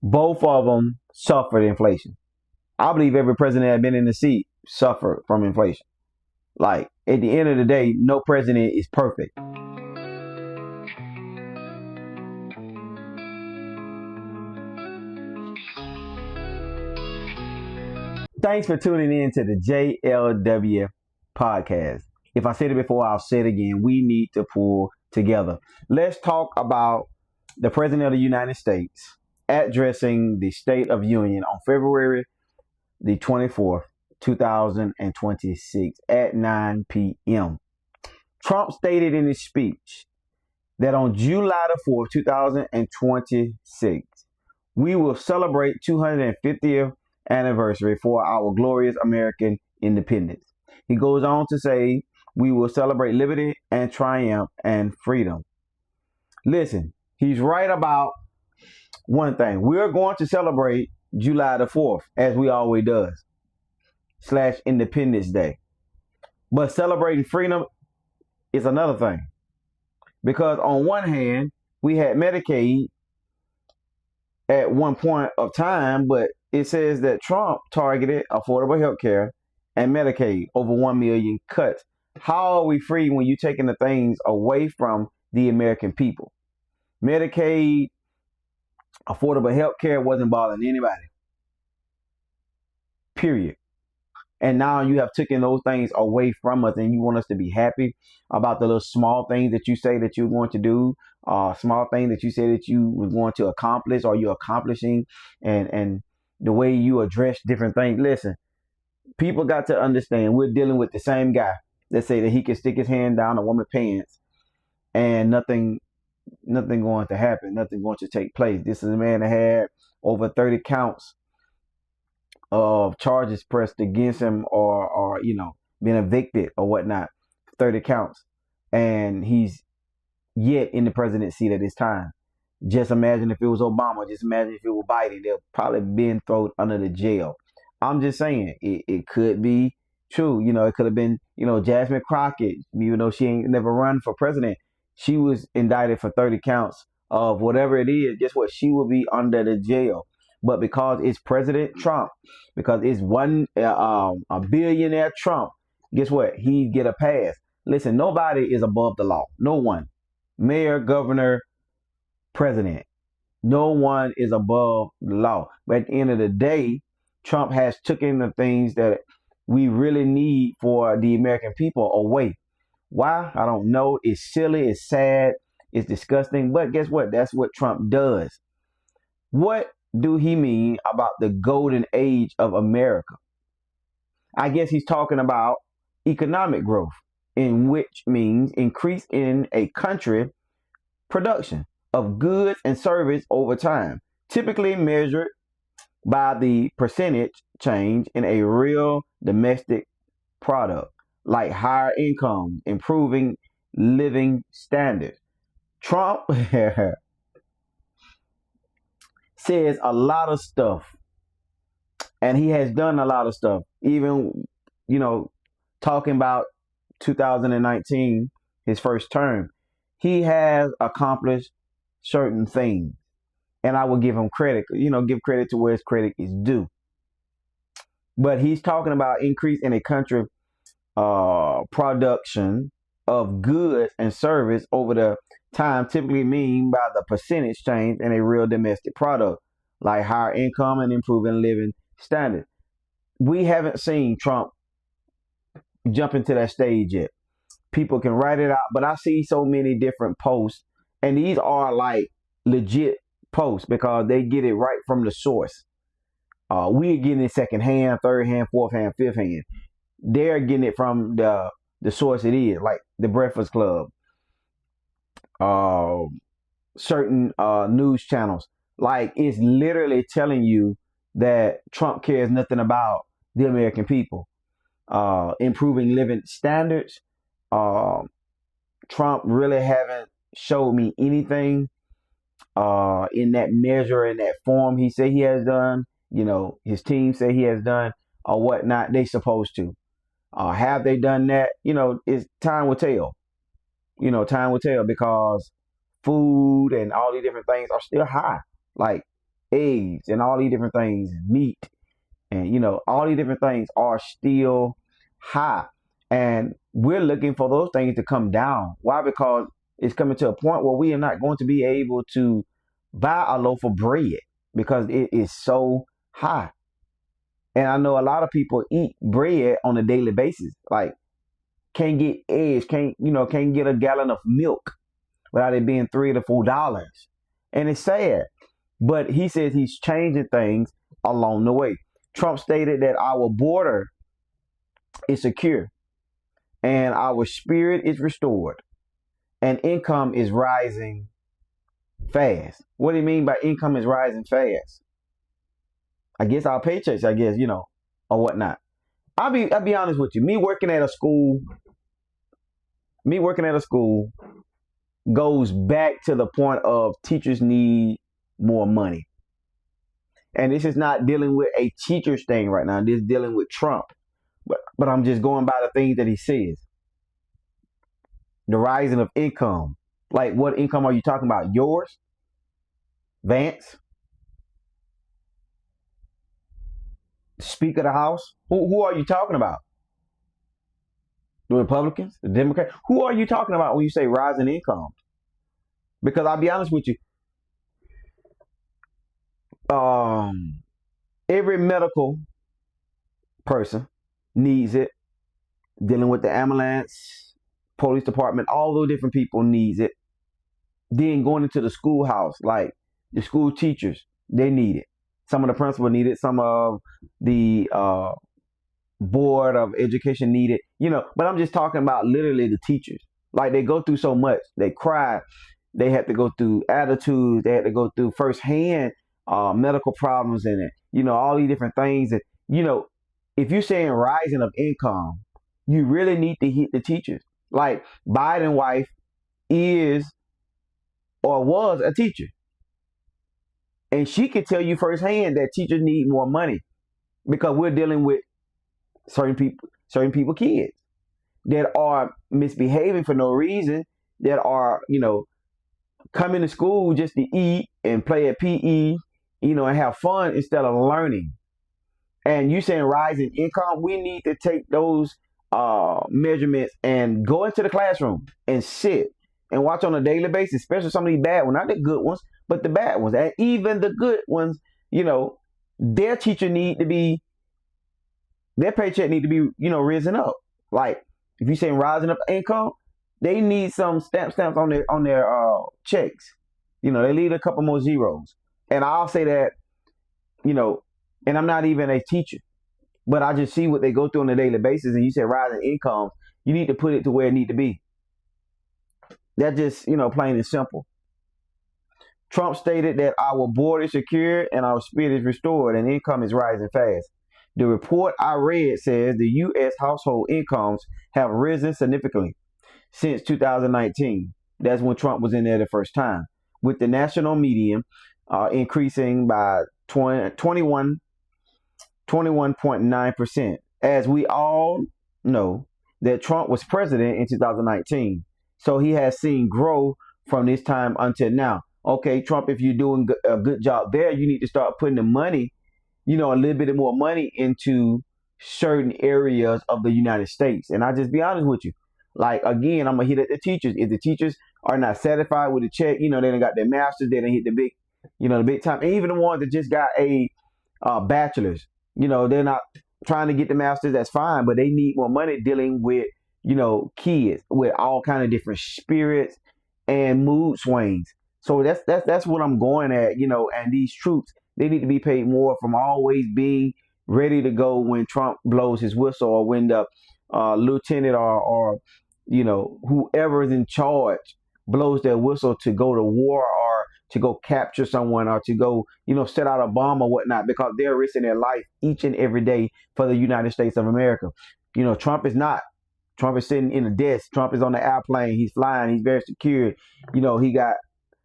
Both of them suffered inflation. I believe every president that had been in the seat suffered from inflation. Like at the end of the day, no president is perfect. Thanks for tuning in to the JLW podcast. If I said it before, I'll say it again. We need to pull together. Let's talk about the President of the United States addressing the State of Union on February the 24th, 2026 at 9 p.m. Trump stated in his speech that on July the 4th, 2026, we will celebrate 250th anniversary for our glorious American independence. He goes on to say, we will celebrate liberty and triumph and freedom. Listen, he's right about one thing. We're going to celebrate July the 4th, as we always does, / Independence Day. But celebrating freedom is another thing. Because on one hand, we had Medicaid at one point of time, but it says that Trump targeted affordable health care and Medicaid, over 1 million cuts. How are we free when you're taking the things away from the American people? Medicaid, affordable health care wasn't bothering anybody. Period. And now you have taken those things away from us, and you want us to be happy about the little small things that you say that you're going to do, small things that you say that you were going to accomplish or you're accomplishing, and the way you address different things. Listen, people got to understand we're dealing with the same guy that say that he can stick his hand down a woman's pants and nothing going to happen, nothing going to take place. This is a man that had over 30 counts of charges pressed against him, or been evicted or whatnot. 30 counts, and he's yet in the presidency at this time. Just imagine if it was Obama. Just imagine if it was Biden. They'll probably been thrown under the jail. I'm just saying it could be true. It could have been Jasmine Crockett, even though she ain't never run for president. She was indicted for 30 counts of whatever it is. Guess what? She will be under the jail. But because it's President Trump, because it's a billionaire Trump, guess what? He get a pass. Listen, nobody is above the law. No one. Mayor, governor, president. No one is above the law. But at the end of the day, Trump has taken the things that we really need for the American people away. Why? I don't know. It's silly. It's sad. It's disgusting. But guess what? That's what Trump does. What do he mean about the golden age of America? I guess he's talking about economic growth, in which means increase in a country production of goods and service over time, typically measured by the percentage change in a real domestic product, like higher income, improving living standards. Trump says a lot of stuff, and he has done a lot of stuff. Even, talking about 2019, his first term, he has accomplished certain things, and I will give him credit. Give credit to where his credit is due. But he's talking about increase in a country production of goods and service over the time, typically mean by the percentage change in a real domestic product, like higher income and improving living standards. We haven't seen Trump jump into that stage yet. People can write it out, but I see so many different posts, and these are like legit posts because they get it right from the source. We're getting it second hand, third hand, fourth hand, fifth hand. They're getting it from the source it is, like the Breakfast Club, certain news channels. Like, it's literally telling you that Trump cares nothing about the American people. Improving living standards. Trump really haven't showed me anything in that measure, in that form he said he has done. His team say he has done or whatnot. They supposed to. Have they done that? It's time will tell. Time will tell, because food and all these different things are still high. Like, eggs and all these different things, meat, and all these different things are still high, and we're looking for those things to come down. Why? Because it's coming to a point where we are not going to be able to buy a loaf of bread because it is so high. And I know a lot of people eat bread on a daily basis, like can't get eggs, can't get a gallon of milk without it being $3 to $4, and it's sad. But he says he's changing things along the way. Trump stated that our border is secure and our spirit is restored and income is rising fast. What do you mean by income is rising fast? I guess our paychecks, or whatnot. I'll be honest with you. Me working at a school goes back to the point of teachers need more money. And this is not dealing with a teacher's thing right now. This is dealing with Trump. But I'm just going by the things that he says. The rising of income. Like, what income are you talking about? Yours? Vance? Speaker of the House? Who are you talking about? The Republicans? The Democrats? Who are you talking about when you say rising income? Because I'll be honest with you. Every medical person needs it. Dealing with the ambulance, police department, all those different people needs it. Then going into the schoolhouse, like the school teachers, they need it. Some of the principals need it. Some of the board of education need it. But I'm just talking about literally the teachers. Like, they go through so much. They cry. They have to go through attitudes. They have to go through firsthand medical problems and all these different things. And if you're saying rising of income, you really need to hit the teachers. Like, Biden's wife is or was a teacher, and she could tell you firsthand that teachers need more money because we're dealing with certain people kids that are misbehaving for no reason, that are coming to school just to eat and play at PE, and have fun instead of learning. And you saying rising income, we need to take those measurements and go into the classroom and sit and watch on a daily basis, especially some of these bad ones, not the good ones, but the bad ones. And even the good ones, their teacher need to be, their paycheck need to be, risen up. Like, if you're saying rising up income, they need some stamps on their checks. They need a couple more zeros. And I'll say that, and I'm not even a teacher, but I just see what they go through on a daily basis. And you say rising income, you need to put it to where it need to be. That's just, plain and simple. Trump stated that our border is secure and our spirit is restored and income is rising fast. The report I read says the U.S. household incomes have risen significantly since 2019. That's when Trump was in there the first time, with the national median increasing by 21.9%. As we all know, that Trump was president in 2019. So he has seen growth from this time until now. Okay, Trump, if you're doing a good job there, you need to start putting the money, a little bit more money into certain areas of the United States. And I just be honest with you. Like, again, I'm going to hit at the teachers. If the teachers are not satisfied with the check, they done got their masters, they done hit the big time. And even the ones that just got a bachelor's, they're not trying to get the masters, that's fine, but they need more money dealing with, kids with all kind of different spirits and mood swings. So that's what I'm going at, and these troops, they need to be paid more from always being ready to go when Trump blows his whistle, or when the lieutenant or whoever is in charge blows their whistle to go to war or to go capture someone or to go, set out a bomb or whatnot, because they're risking their life each and every day for the United States of America. Trump is not. Trump is sitting in a desk. Trump is on the airplane. He's flying. He's very secure. He got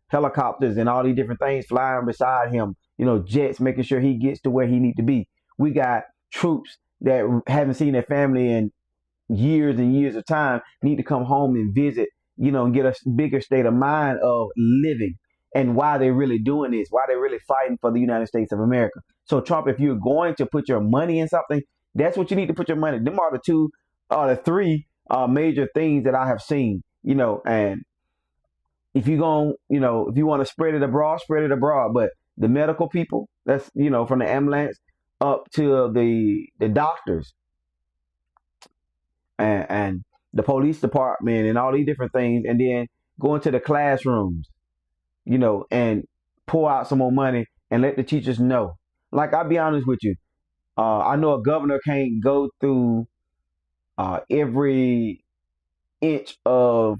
helicopters and all these different things flying beside him, jets, making sure he gets to where he needs to be. We got troops that haven't seen their family in years and years of time, need to come home and visit, and get a bigger state of mind of living and why they're really doing this, why they're really fighting for the United States of America. So Trump, if you're going to put your money in something, that's what you need to put your money. Them are the two, the three major things that I have seen. And if you going, if you want to spread it abroad, spread it abroad. But the medical people, that's from the ambulance up to the doctors and the police department and all these different things, and then go into the classrooms, and pour out some more money and let the teachers know. Like, I'll be honest with you, I know a governor can't go through every inch of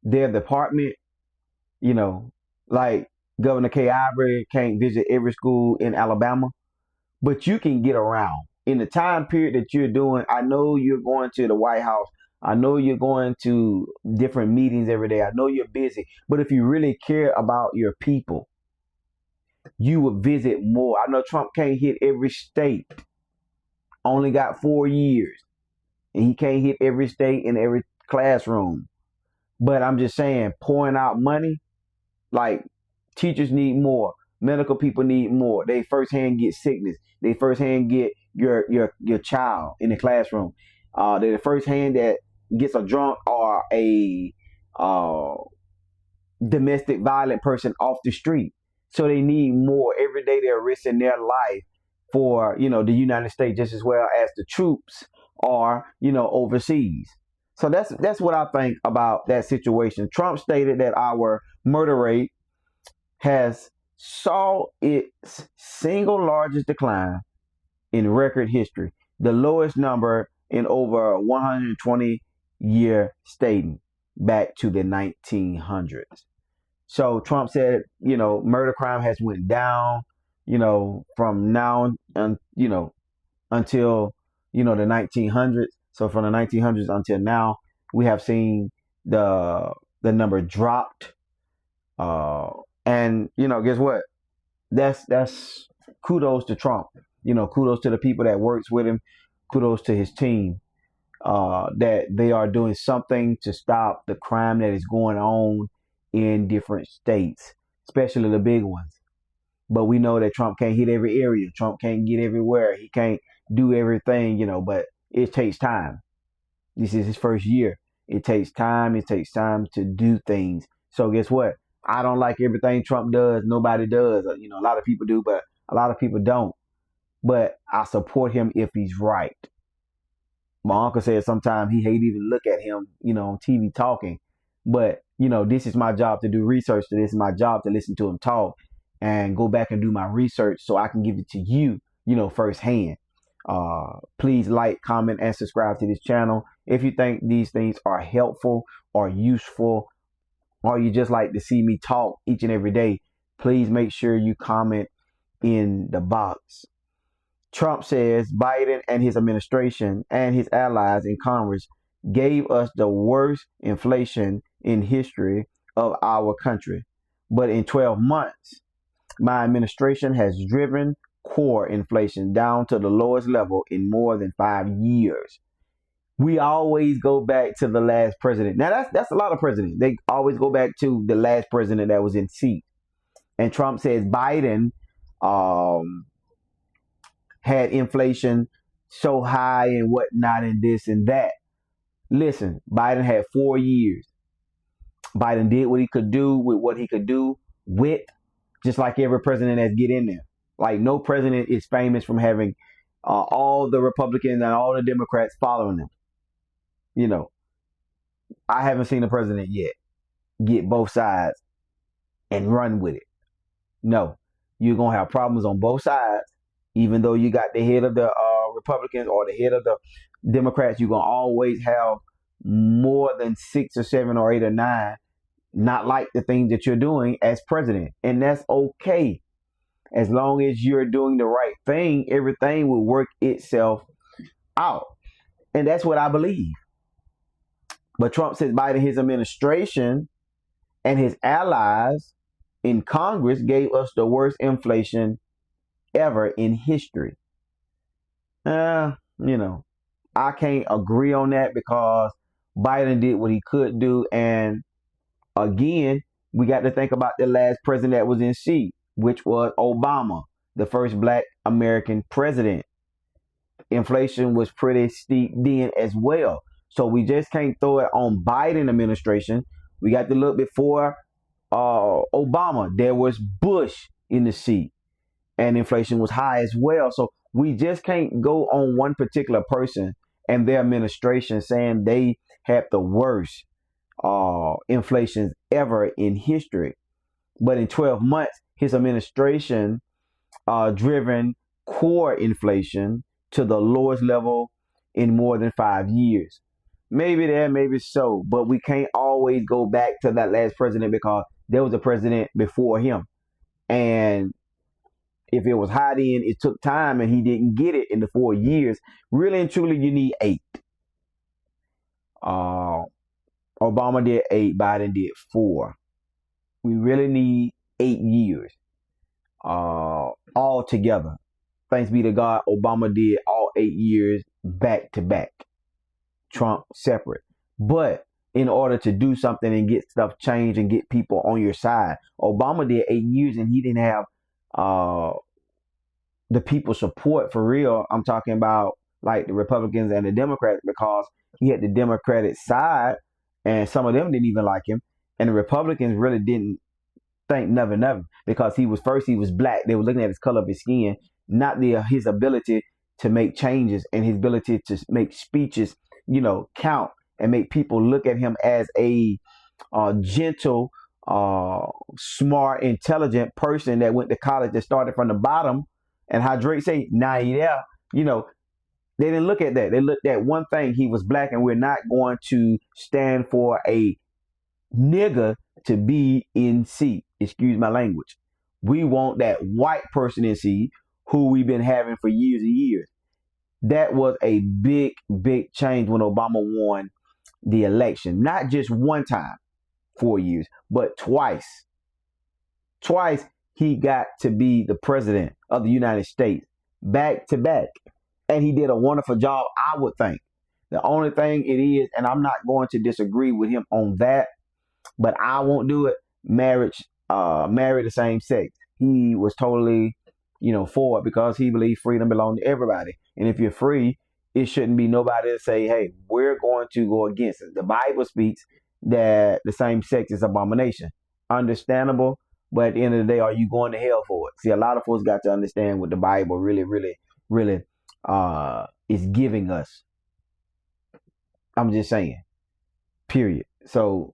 their department. You know, like Governor Kay Ivory can't visit every school in Alabama, but you can get around in the time period that you're doing. I know you're going to the White House. I know you're going to different meetings every day. I know you're busy, but if you really care about your people, you would visit more. I know Trump can't hit every state. Only got 4 years, and he can't hit every state in every classroom. But I'm just saying, pouring out money, like, teachers need more, medical people need more. They firsthand get sickness. They firsthand get your child in the classroom. They're the first hand that gets a drunk or a domestic violent person off the street. So they need more. Every day they're risking their life for the United States, just as well as the troops are overseas. So that's what I think about that situation. Trump stated that our murder rate has saw its single largest decline in record history, the lowest number in over 120-year, stating back to the 1900s. So Trump said, murder crime has went down, from now and until the 1900s. So from the 1900s until now, we have seen the number dropped. And guess what? That's kudos to Trump. Kudos to the people that works with him. Kudos to his team. That they are doing something to stop the crime that is going on in different states, especially the big ones. But we know that Trump can't hit every area. Trump can't get everywhere. He can't do everything, but it takes time. This is his first year. It takes time. It takes time to do things. So guess what? I don't like everything Trump does. Nobody does. A lot of people do, but a lot of people don't. But I support him if he's right. My uncle said sometimes he hate even look at him, on TV talking. But, this is my job to do research. This is my job to listen to him talk and go back and do my research so I can give it to you, firsthand. Please like, comment, and subscribe to this channel. If you think these things are helpful or useful, or you just like to see me talk each and every day, please make sure you comment in the box. Trump says Biden and his administration and his allies in Congress gave us the worst inflation in history of our country. But in 12 months, my administration has driven core inflation down to the lowest level in more than 5 years. We always go back to the last president. Now that's a lot of presidents. They always go back to the last president that was in seat. And Trump says Biden had inflation so high and whatnot and this and that. Listen, Biden had 4 years. Biden did what he could do with what he could do with, just like every president that's get in there. Like, no president is famous from having all the Republicans and all the Democrats following them. I haven't seen a president yet get both sides and run with it. No, you're going to have problems on both sides. Even though you got the head of the Republicans or the head of the Democrats, you're going to always have more than 6 or 7 or 8 or 9 not like the things that you're doing as president. And that's okay. As long as you're doing the right thing, everything will work itself out. And that's what I believe. But Trump says Biden, his administration, and his allies in Congress gave us the worst inflation ever in history. I can't agree on that because Biden did what he could do. And again, We got to think about the last president that was in seat, which was Obama, the first black American president. Inflation was pretty steep then as well. So we just can't throw it on Biden administration. We got to look before Obama. There was Bush in the seat, and inflation was high as well. So we just can't go on one particular person and their administration saying they had the worst inflation ever in history. But in 12 months, his administration driven core inflation to the lowest level in more than 5 years. Maybe that, maybe so, but we can't always go back to that last president because there was a president before him. And if it was high then, it took time and he didn't get it in the 4 years. Really and truly, you need 8. Uh, Obama did 8, Biden did 4. We really need 8 years all together. Thanks be to God, Obama did all 8 years back to back. Trump separate. But in order to do something and get stuff changed and get people on your side, Obama did 8 years and he didn't have the people's support for real. I'm talking about like the Republicans and the Democrats, because he had the Democratic side and some of them didn't even like him. And the Republicans really didn't think nothing of him because he was black. They were looking at his color of his skin, not his ability to make changes and his ability to make speeches, count and make people look at him as a gentle, smart, intelligent person that went to college, that started from the bottom. And how Drake say, nah, yeah, they didn't look at that. They looked at one thing: he was black, and we're not going to stand for a nigger to be in seat. Excuse my language. We want that white person in seat who we've been having for years and years. That was a big, big change when Obama won the election. Not just one time, 4 years, but twice. Twice he got to be the president of the United States, back to back. And he did a wonderful job, I would think. The only thing it is, and I'm not going to disagree with him on that, but I won't do it, marry the same sex. He was totally, for it because he believed freedom belonged to everybody. And if you're free, it shouldn't be nobody to say, hey, we're going to go against it. The Bible speaks that the same sex is abomination. Understandable, but at the end of the day, are you going to hell for it? See, a lot of folks got to understand what the Bible really, really, really is giving us. I'm just saying, period. So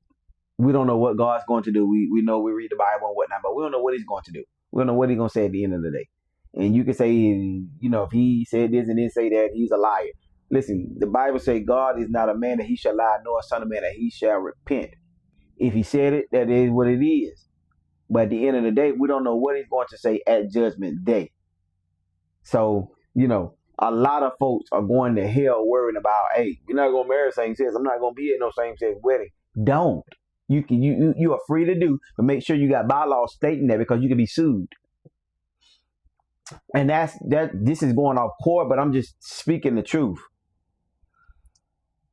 we don't know what God's going to do. We know we read the Bible and whatnot, but we don't know what he's going to do. We don't know what he's going to say at the end of the day. And you can say, if he said this and didn't say that, he's a liar. Listen, the Bible says God is not a man that he shall lie, nor a son of man that he shall repent. If he said it, that is what it is. But at the end of the day, we don't know what he's going to say at Judgment Day. So, a lot of folks are going to hell worrying about, hey, you're not going to marry same sex. I'm not going to be at no same sex wedding. Don't. You are free to do, but make sure you got bylaws stating that, because you can be sued. And this is going off court, but I'm just speaking the truth.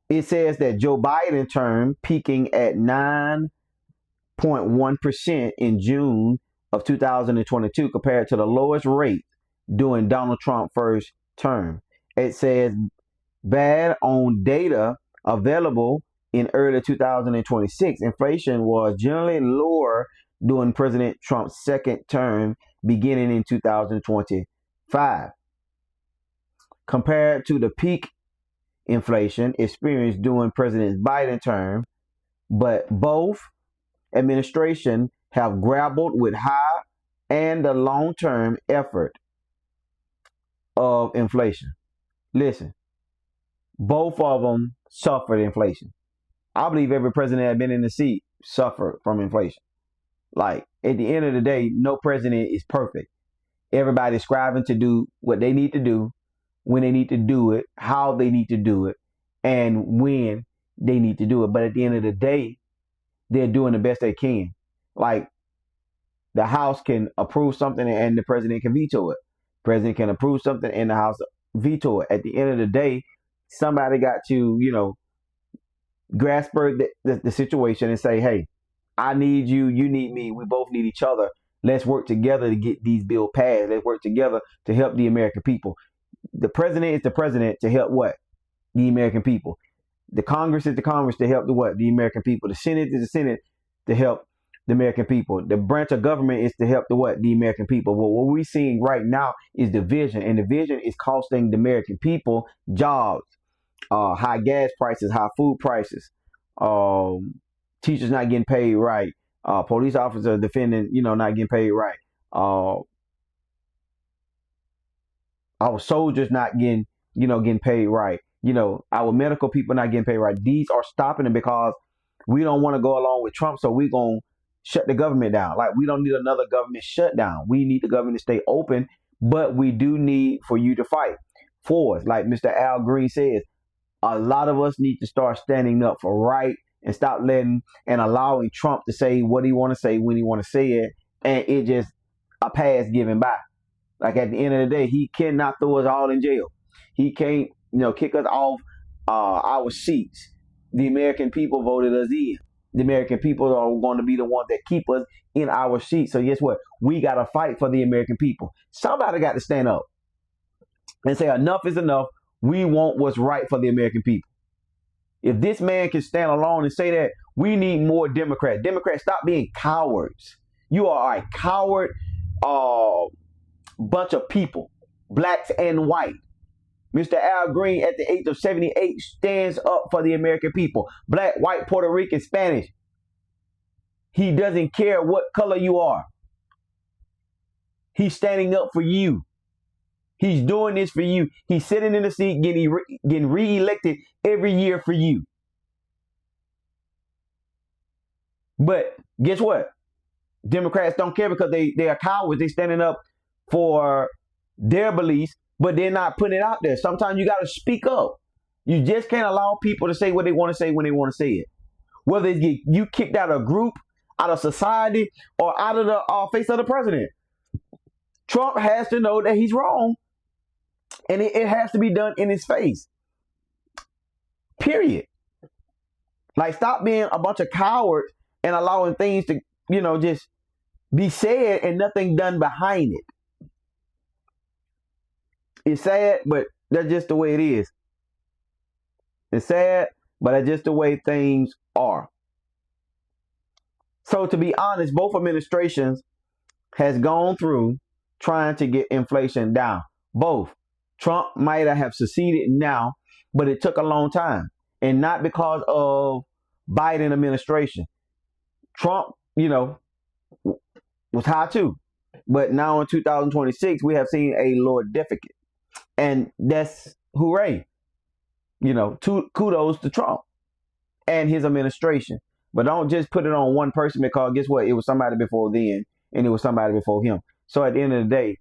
It says that Joe Biden term peaking at 9.1% in June of 2022 compared to the lowest rate during Donald Trump's first term. It says bad on data available in early 2026. Inflation was generally lower during President Trump's second term beginning in 2025 compared to the peak inflation experienced during President Biden's term, but both administrations have grappled with high and the long-term effort of inflation. Listen, both of them suffered inflation. I believe every president that has been in the seat suffered from inflation. Like, at the end of the day, no president is perfect. Everybody's striving to do what they need to do, when they need to do it, how they need to do it, and when they need to do it. But at the end of the day, they're doing the best they can. Like, the House can approve something and the president can veto it. President can approve something and the House veto it. At the end of the day, somebody got to, grasp the situation and say, hey, I need you, you need me. We both need each other. Let's work together to get these bills passed. Let's work together to help the American people. The president is the president to help what? The American people. The Congress is the Congress to help the what? The American people. The Senate is the Senate to help the American people. The branch of government is to help the what? The American people. Well, what we're seeing right now is division, and division is costing the American people jobs, high gas prices, high food prices, teachers not getting paid right, police officers defending, not getting paid right, our soldiers not getting paid right. Our medical people not getting paid right. These are stopping it because we don't want to go along with Trump, so we're going to shut the government down. Like, we don't need another government shutdown. We need the government to stay open, but we do need for you to fight for us. Like Mr. Al Green says, a lot of us need to start standing up for right and stop letting and allowing Trump to say what he want to say when he want to say it, and it just a pass given by. Like, at the end of the day, he cannot throw us all in jail. He can't, kick us off our seats. The American people voted us in. The American people are going to be the ones that keep us in our seats. So guess what? We got to fight for the American people. Somebody got to stand up and say enough is enough. We want what's right for the American people. If this man can stand alone and say that, we need more Democrats. Democrats, stop being cowards. You are a coward bunch of people, blacks and white. Mr. Al Green, at the age of 78, stands up for the American people. Black, white, Puerto Rican, Spanish. He doesn't care what color you are. He's standing up for you. He's doing this for you. He's sitting in the seat getting re-elected every year for you. But guess what? Democrats don't care because they are cowards. They're standing up for their beliefs, but they're not putting it out there. Sometimes you got to speak up. You just can't allow people to say what they want to say when they want to say it. Whether it's you kicked out of a group, out of society, or out of the face of the president. Trump has to know that he's wrong. And it has to be done in his face. Period. Like, stop being a bunch of cowards and allowing things to, just be said and nothing done behind it. It's sad, but that's just the way it is. It's sad, but that's just the way things are. So, to be honest, both administrations has gone through trying to get inflation down. Both. Trump might have succeeded now, but it took a long time. And not because of Biden administration. Trump, was high too. But now in 2026, we have seen a lower deficit. And that's hooray. Kudos to Trump and his administration. But don't just put it on one person, because guess what? It was somebody before then, and it was somebody before him. So at the end of the day,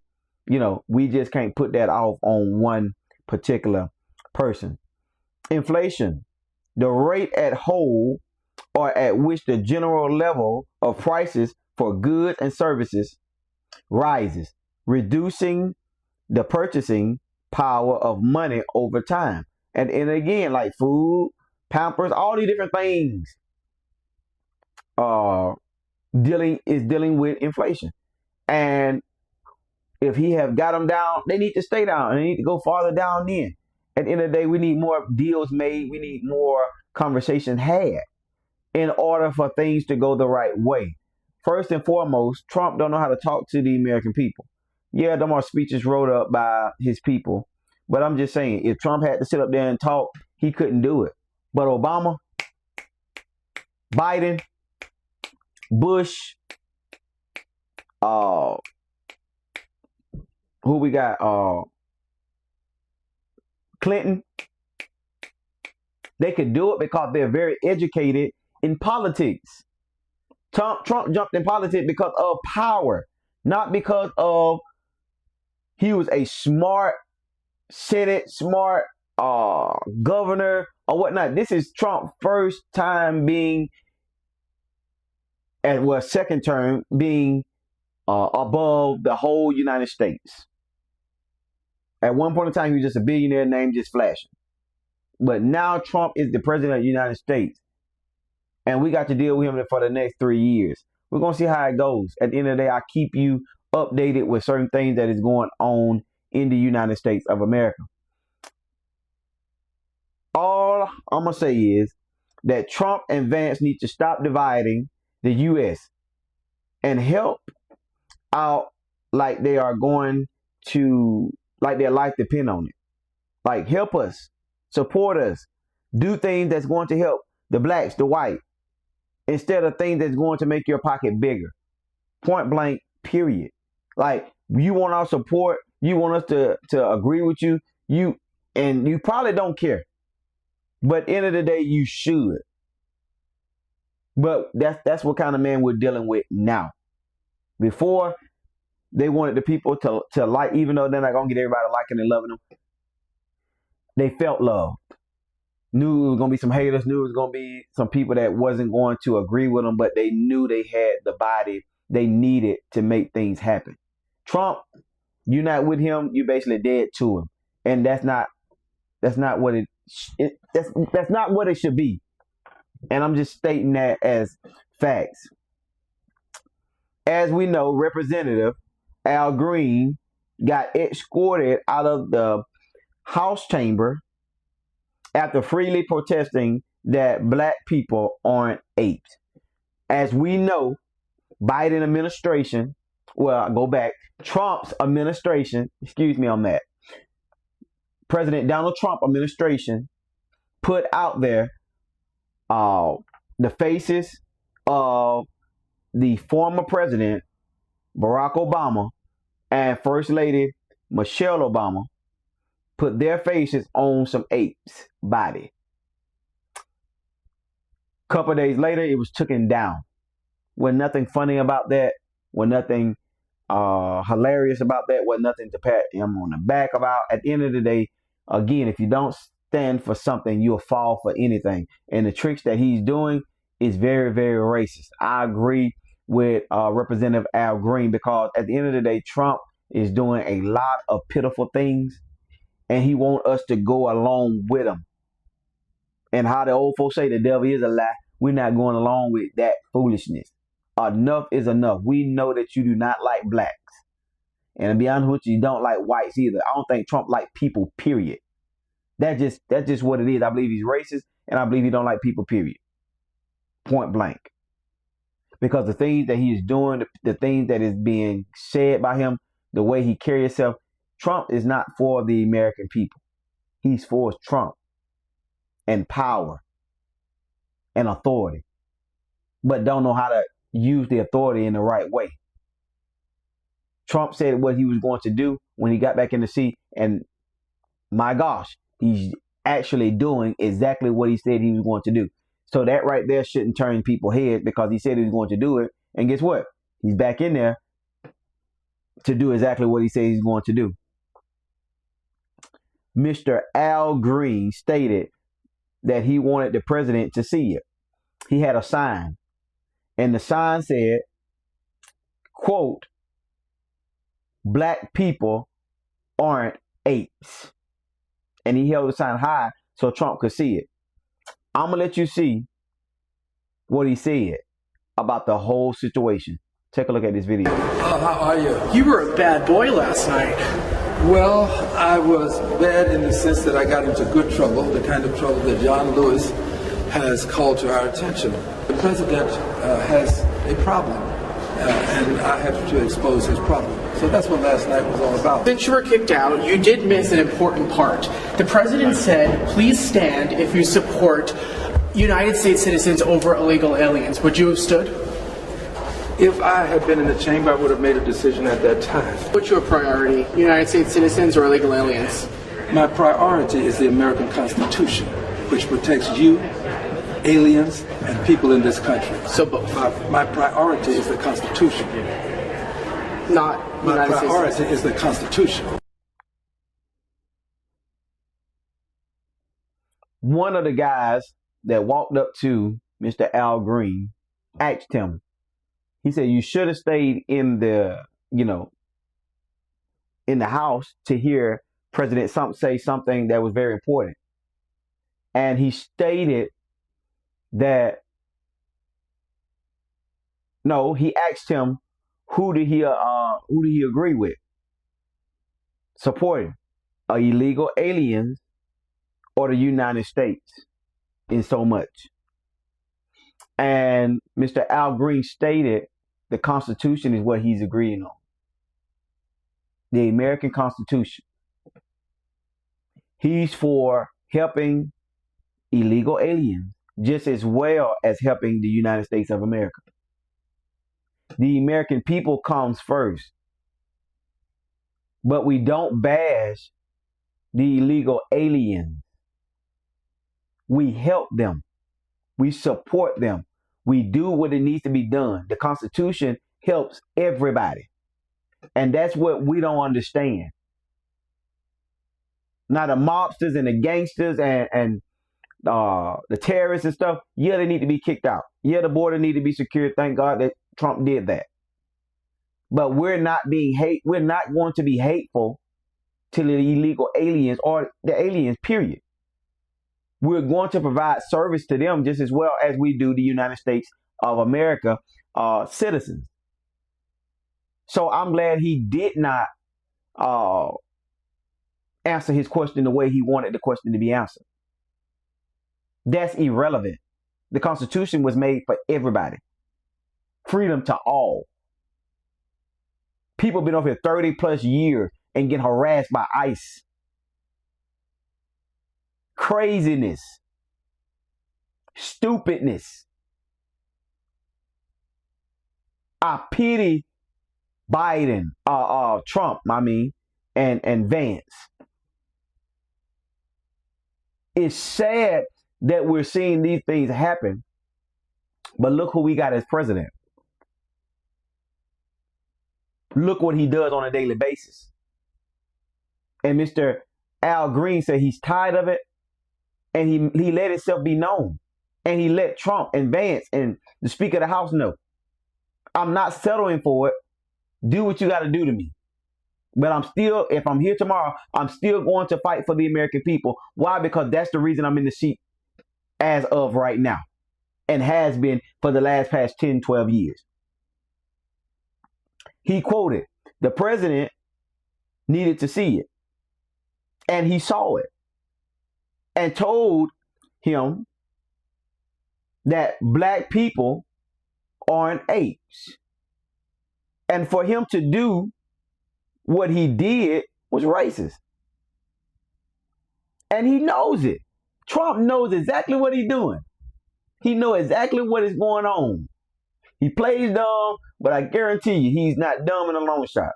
we just can't put that off on one particular person. Inflation, the rate at whole or at which the general level of prices for goods and services rises, reducing the purchasing power of money over time. And again, like food, Pampers, all these different things dealing with inflation. And if he have got them down, they need to stay down, and they need to go farther down then. At the end of the day, we need more deals made. We need more conversation had in order for things to go the right way. First and foremost, Trump don't know how to talk to the American people. Yeah, them are speeches wrote up by his people. But I'm just saying, if Trump had to sit up there and talk, he couldn't do it. But Obama, Biden, Bush, who we got? Clinton. They could do it because they're very educated in politics. Trump jumped in politics because of power, not because of he was a smart Senate, smart governor or whatnot. This is Trump's first time being, second term being above the whole United States. At one point in time, he was just a billionaire name just flashing. But now Trump is the president of the United States. and we got to deal with him for the next 3 years. We're gonna see how it goes. At the end of the day, I keep you updated with certain things that is going on in the United States of America. All I'm gonna say is that Trump and Vance need to stop dividing the U.S. and help out like they are going to, like their life depend on it. Like, help us, support us, do things that's going to help the blacks, the white, instead of things that's going to make your pocket bigger. Point blank, period. Like, you want our support, you want us to agree with you, and you probably don't care. But at the end of the day, you should. But that's what kind of man we're dealing with now. Before, they wanted the people to like, even though they're not gonna get everybody liking and loving them. They felt loved. Knew it was gonna be some haters. Knew it was gonna be some people that wasn't going to agree with them, but they knew they had the body they needed to make things happen. Trump, you're not with him. You basically dead to him, and that's not what that's not what it should be. And I'm just stating that as facts. As we know, Representative Al Green got escorted out of the House chamber after freely protesting that black people aren't apes. As we know, Biden administration, well, I go back, Trump's administration, excuse me on that, President Donald Trump administration put out there the faces of the former president, Barack Obama, and First Lady Michelle Obama, put their faces on some apes' body. Couple days later, it was taken down. Was nothing funny about that. Was nothing hilarious about that. Was nothing to pat him on the back about. At the end of the day, again, if you don't stand for something, you'll fall for anything. And the tricks that he's doing is very, very racist. I agree with Representative Al Green, because at the end of the day, Trump is doing a lot of pitiful things, and he wants us to go along with him. And how the old folks say, the devil is a lie. We're not going along with that foolishness. Enough is enough. We know that you do not like blacks. And to be honest with you, you don't like whites either. I don't think Trump like people, period. That's just what it is. I believe he's racist, and I believe he don't like people, period. Point blank. Because the things that he is doing, the things that is being said by him, the way he carries himself, Trump is not for the American people. He's for Trump and power and authority, but don't know how to use the authority in the right way. Trump said what he was going to do when he got back in the seat, and my gosh, he's actually doing exactly what he said he was going to do. So that right there shouldn't turn people's head, because he said he was going to do it, and guess what? He's back in there to do exactly what he said he's going to do. Mr. Al Green stated that he wanted the president to see it. He had a sign, and the sign said, quote, "Black people aren't apes." And he held the sign high so Trump could see it. I'm going to let you see what he said about the whole situation. Take a look at this video. How are you? You were a bad boy last night. Well, I was bad in the sense that I got into good trouble, the kind of trouble that John Lewis has called to our attention. The president has a problem, and I have to expose his problem. So that's what last night was all about. Since you were kicked out, you did miss an important part. The president said, please stand if you support United States citizens over illegal aliens. Would you have stood? If I had been in the chamber, I would have made a decision at that time. What's your priority, United States citizens or illegal aliens? My priority is the American Constitution, which protects you, aliens, and people in this country. So both? My priority is the Constitution. Not My United priority States is the Constitution. One of the guys that walked up to Mr. Al Green asked him, he said, you should have stayed in the, in the house to hear President Trump say something that was very important. And he stated that No, he asked him who did he agree with supporting, illegal aliens or the United States in so much. And Mr. Al Green stated the Constitution is what he's agreeing on. The American Constitution. He's for helping illegal aliens just as well as helping the United States of America. The American people comes first. But we don't bash the illegal aliens. We help them. We support them. We do what it needs to be done. The Constitution helps everybody. And that's what we don't understand. Now the mobsters and the gangsters and the terrorists and stuff, yeah, they need to be kicked out. Yeah, the border need to be secured. Thank God that Trump did that. But we're not going to be hateful to the illegal aliens or the aliens, period. We're going to provide service to them just as well as we do the United States of America citizens. So I'm glad he did not answer his question the way he wanted the question to be answered. That's irrelevant. The Constitution was made for everybody. Freedom to all. People have been over here 30 plus years and get harassed by ICE. Craziness. Stupidness. I pity Biden, Trump, and Vance. It's sad that we're seeing these things happen, but look who we got as president. Look what he does on a daily basis. And Mr. Al Green said he's tired of it, and he let himself be known. And he let Trump and Vance and the Speaker of the House know, I'm not settling for it. Do what you got to do to me. But if I'm here tomorrow, I'm still going to fight for the American people. Why? Because that's the reason I'm in the seat as of right now, and has been for the past 10, 12 years. He quoted, the president needed to see it. And he saw it. And told him that black people aren't apes. And for him to do what he did was racist. And he knows it. Trump knows exactly what he's doing. He knows exactly what is going on. He plays dumb, but I guarantee you he's not dumb in a long shot.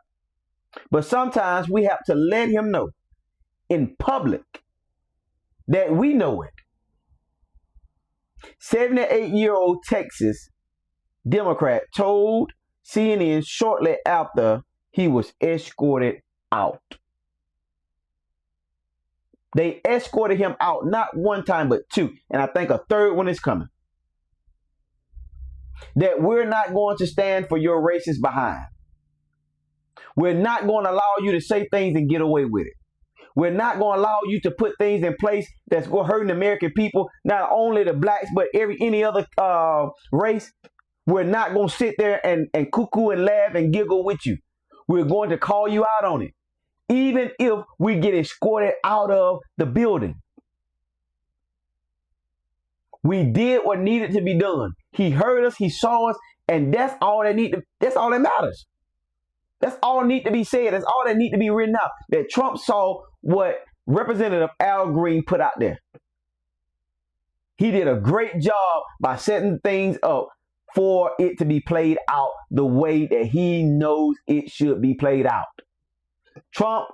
But sometimes we have to let him know in public that we know it. 78-year-old Texas Democrat told CNN shortly after he was escorted out. They escorted him out not one time, but two. And I think a third one is coming. That we're not going to stand for your racist behind. We're not going to allow you to say things and get away with it. We're not going to allow you to put things in place that's going to hurt the American people, not only the blacks, but any other race. We're not going to sit there and cuckoo and laugh and giggle with you. We're going to call you out on it, even if we get escorted out of the building. We did what needed to be done. He heard us, he saw us, and that's all that matters. That's all that need to be said. That's all that need to be written out. That Trump saw what Representative Al Green put out there. He did a great job by setting things up for it to be played out the way that he knows it should be played out. Trump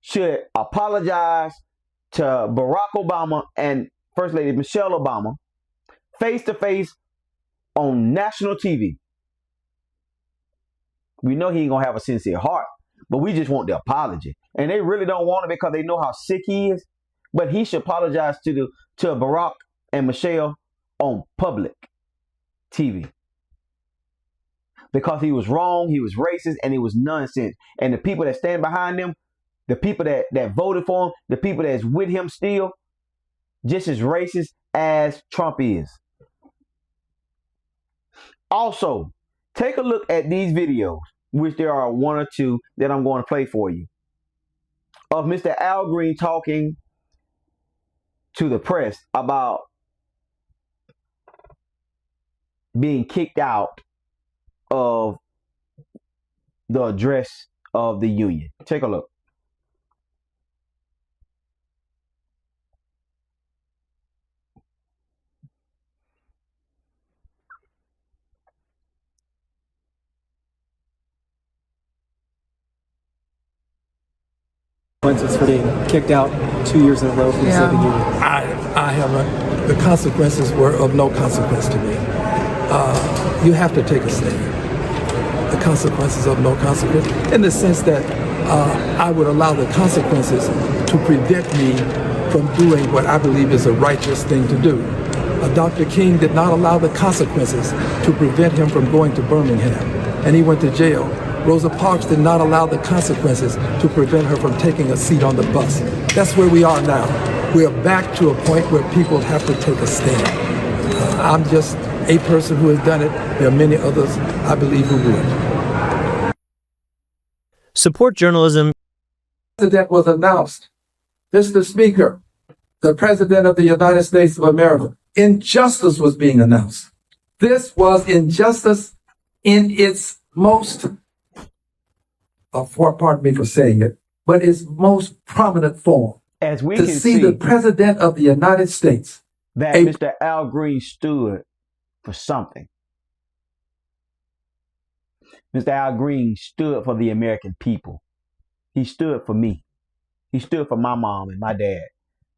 should apologize to Barack Obama and First Lady Michelle Obama face to face on national TV. We know he ain't gonna have a sincere heart, but we just want the apology. And they really don't want it because they know how sick he is. But he should apologize to Barack and Michelle on public TV. Because he was wrong, he was racist, and it was nonsense. And the people that stand behind him, the people that voted for him, the people that's with him still, just as racist as Trump is. Also, take a look at these videos, which there are one or two that I'm going to play for you, of Mr. Al Green talking to the press about being kicked out of the address of the union. Take a look. Consequences for being kicked out 2 years in a row from the Soviet Union. I haven't. The consequences were of no consequence to me. You have to take a stand. The consequences of no consequence, in the sense that I would allow the consequences to prevent me from doing what I believe is a righteous thing to do. Dr. King did not allow the consequences to prevent him from going to Birmingham, and he went to jail. Rosa Parks did not allow the consequences to prevent her from taking a seat on the bus. That's where we are now. We are back to a point where people have to take a stand. I'm just a person who has done it. There are many others, I believe, who would. Support journalism. That was announced. Mr. Speaker, the President of the United States of America, injustice was being announced. This was injustice in its most, pardon me for saying it, but its most prominent form. As we to can see the President of the United States, that Mr. Al Green stood for something. Mr. Al Green stood for the American people. He stood for me. He stood for my mom and my dad,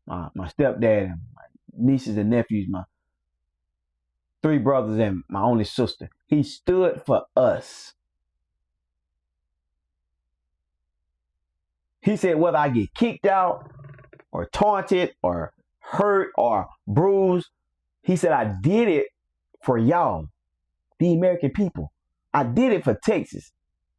my stepdad, and my nieces and nephews, my 3 brothers and my only sister. He stood for us. He said, whether I get kicked out or taunted or hurt or bruised, he said, I did it for y'all, the American people. I did it for Texas.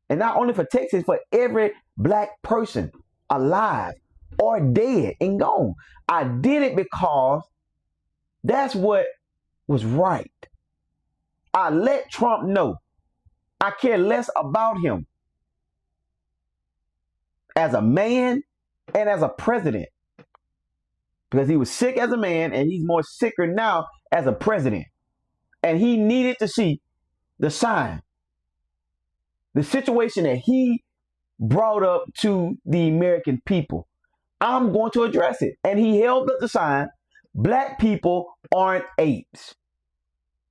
And not only for Texas, for every black person alive or dead and gone. I did it because that's what was right. I let Trump know I care less about him as a man and as a president, because he was sick as a man and he's more sicker now as a president. And he needed to see the sign, the situation that he brought up to the American people. I'm going to address it. And he held up the sign, black people aren't apes.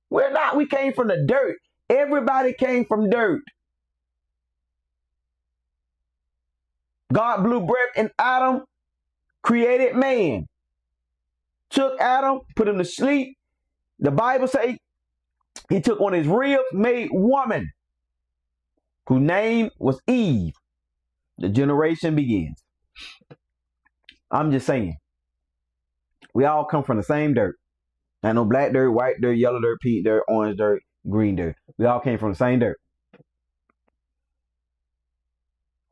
We're not. We came from the dirt. Everybody came from dirt. God blew breath in Adam, created man. Took Adam, put him to sleep. The Bible says he took on his ribs, made woman, whose name was Eve. The generation begins. I'm just saying, we all come from the same dirt. Not no black dirt, white dirt, yellow dirt, pink dirt, orange dirt, green dirt. We all came from the same dirt.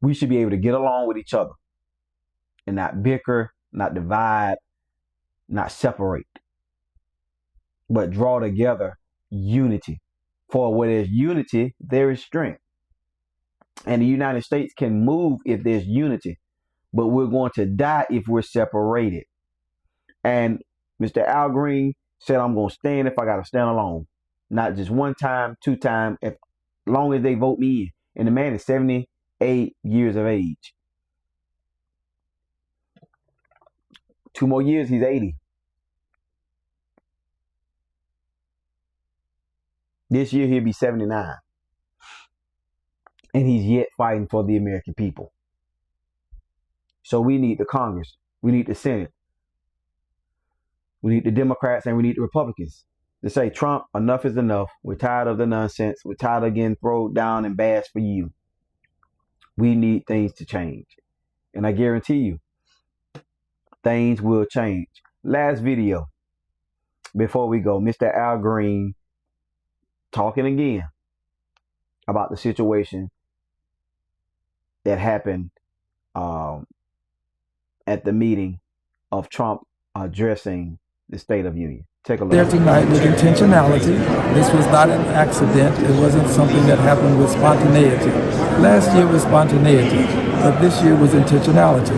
We should be able to get along with each other and not bicker, not divide, not separate, but draw together unity. For where there's unity, there is strength. And the United States can move if there's unity, but we're going to die if we're separated. And Mr. Al Green said, I'm going to stand if I got to stand alone. Not just one time, 2 times, as long as they vote me in. And the man is 78 years of age. 2 more years, he's 80. This year, he'll be 79. And he's yet fighting for the American people. So we need the Congress. We need the Senate. We need the Democrats and we need the Republicans to say, Trump, enough is enough. We're tired of the nonsense. We're tired of getting thrown down and bashed for you. We need things to change. And I guarantee you, things will change. Last video before we go, Mr. Al Green talking again about the situation that happened at the meeting of Trump addressing the State of Union. Take a There look. tonight with intentionality. This was not an accident. It wasn't something that happened with spontaneity. Last year was spontaneity, but this year was intentionality.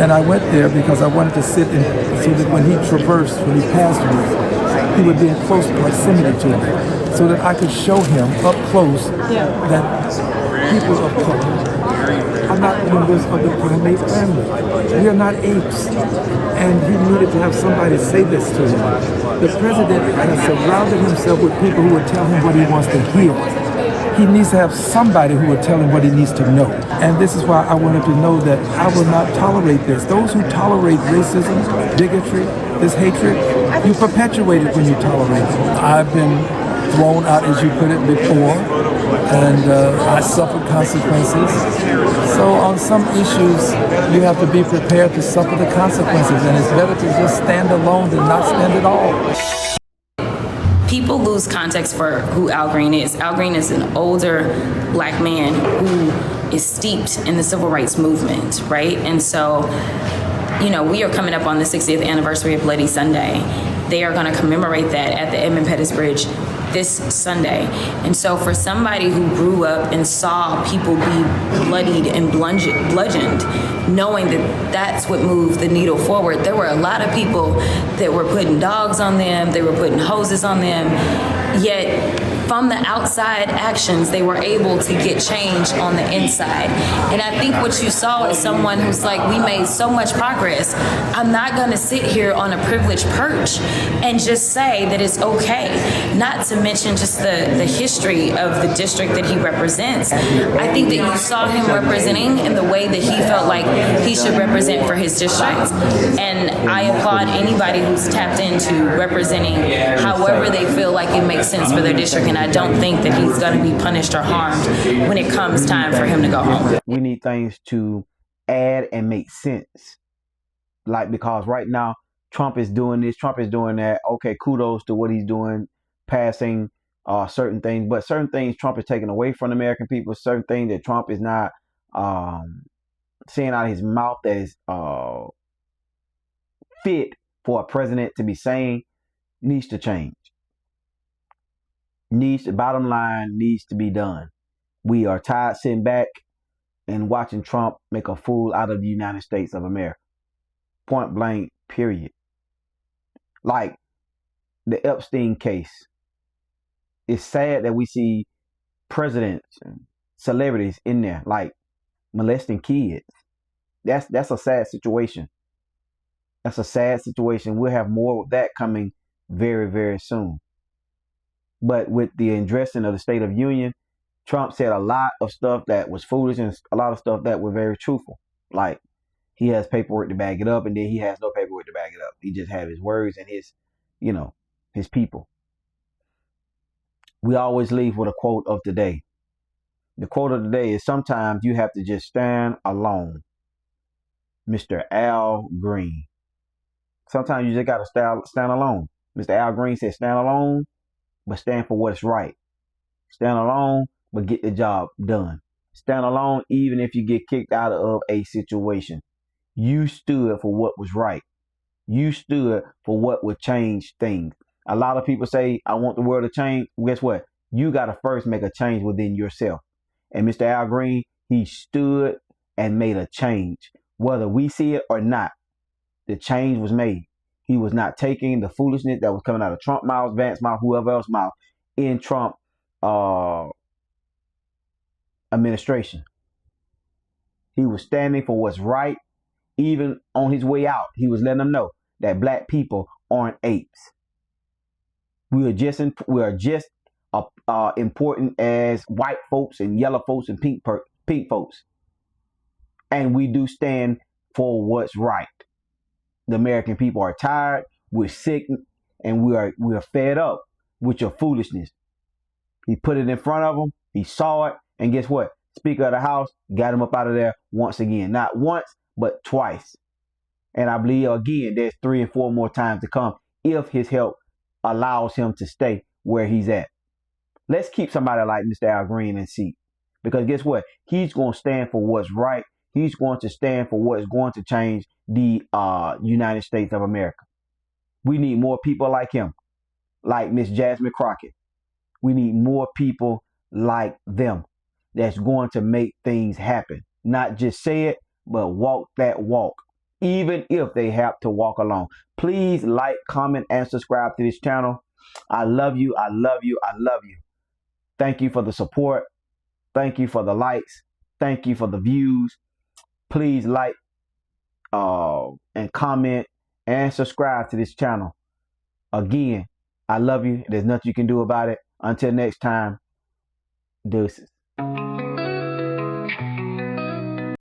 And I went there because I wanted to sit in so that when he passed me, he would be in close proximity to me, so that I could show him up close that people of color are not members of the primate family. We are not apes. And he needed to have somebody say this to him. The president has surrounded himself with people who will tell him what he wants to hear. He needs to have somebody who will tell him what he needs to know. And this is why I wanted to know that I will not tolerate this. Those who tolerate racism, bigotry, this hatred, you perpetuate it when you tolerate it. I've been thrown out, as you put it, before, and I suffered consequences. So on some issues, you have to be prepared to suffer the consequences, and it's better to just stand alone than not stand at all. People lose context for who Al Green is. Al Green is an older black man who is steeped in the civil rights movement, right? And so, you know, we are coming up on the 60th anniversary of Bloody Sunday. They are going to commemorate that at the Edmund Pettus Bridge this Sunday. And so for somebody who grew up and saw people be bloodied and bludgeoned, knowing that that's what moved the needle forward, there were a lot of people that were putting dogs on them, they were putting hoses on them, yet from the outside actions, they were able to get change on the inside. And I think what you saw is someone who's like, we made so much progress. I'm not gonna sit here on a privileged perch and just say that it's okay. Not to mention just the history of the district that he represents. I think that you saw him representing in the way that he felt like he should represent for his district. And I applaud anybody who's tapped into representing however they feel like it makes sense for their district. And I don't think that he's going to be punished or harmed when it comes time for him to go home. We need things to add and make sense. Like, because right now, Trump is doing this, Trump is doing that. Okay, kudos to what he's doing, passing certain things. But certain things Trump is taking away from the American people, certain things that Trump is not saying out of his mouth that is fit for a president to be saying, needs to change. Bottom line, needs to be done. We are tired sitting back and watching Trump make a fool out of the United States of America. Point blank, period. Like the Epstein case. It's sad that we see presidents and celebrities in there, like molesting kids. That's a sad situation. That's a sad situation. We'll have more of that coming very, very soon. But with the addressing of the State of Union, Trump said a lot of stuff that was foolish and a lot of stuff that were very truthful. Like, he has paperwork to back it up, and then he has no paperwork to back it up. He just had his words and his, his people. We always leave with a quote of the day. The quote of the day is, sometimes you have to just stand alone. Mr. Al Green. Sometimes you just got to stand alone. Mr. Al Green said, stand alone, but stand for what's right. Stand alone, but get the job done. Stand alone even if you get kicked out of a situation. You stood for what was right. You stood for what would change things. A lot of people say, I want the world to change. Guess what? You got to first make a change within yourself. And Mr. Al Green, he stood and made a change. Whether we see it or not, the change was made. He was not taking the foolishness that was coming out of Trump mouth, Vance mouth, whoever else mouth in Trump administration. He was standing for what's right. Even on his way out, he was letting them know that black people aren't apes. We are just important as white folks and yellow folks and pink folks. And we do stand for what's right. The American people are tired, we're sick, and we are fed up with your foolishness. He put it in front of them, he saw it, and guess what? Speaker of the House got him up out of there once again. Not once, but twice. And I believe, again, there's 3 and 4 more times to come if his help allows him to stay where he's at. Let's keep somebody like Mr. Al Green in seat. Because guess what? He's going to stand for what's right. He's going to stand for what is going to change the United States of America. We need more people like him, like Miss Jasmine Crockett. We need more people like them that's going to make things happen. Not just say it, but walk that walk, even if they have to walk alone. Please like, comment, and subscribe to this channel. I love you. I love you. I love you. Thank you for the support. Thank you for the likes. Thank you for the views. Please like and comment and subscribe to this channel. Again, I love you. There's nothing you can do about it. Until next time, deuces.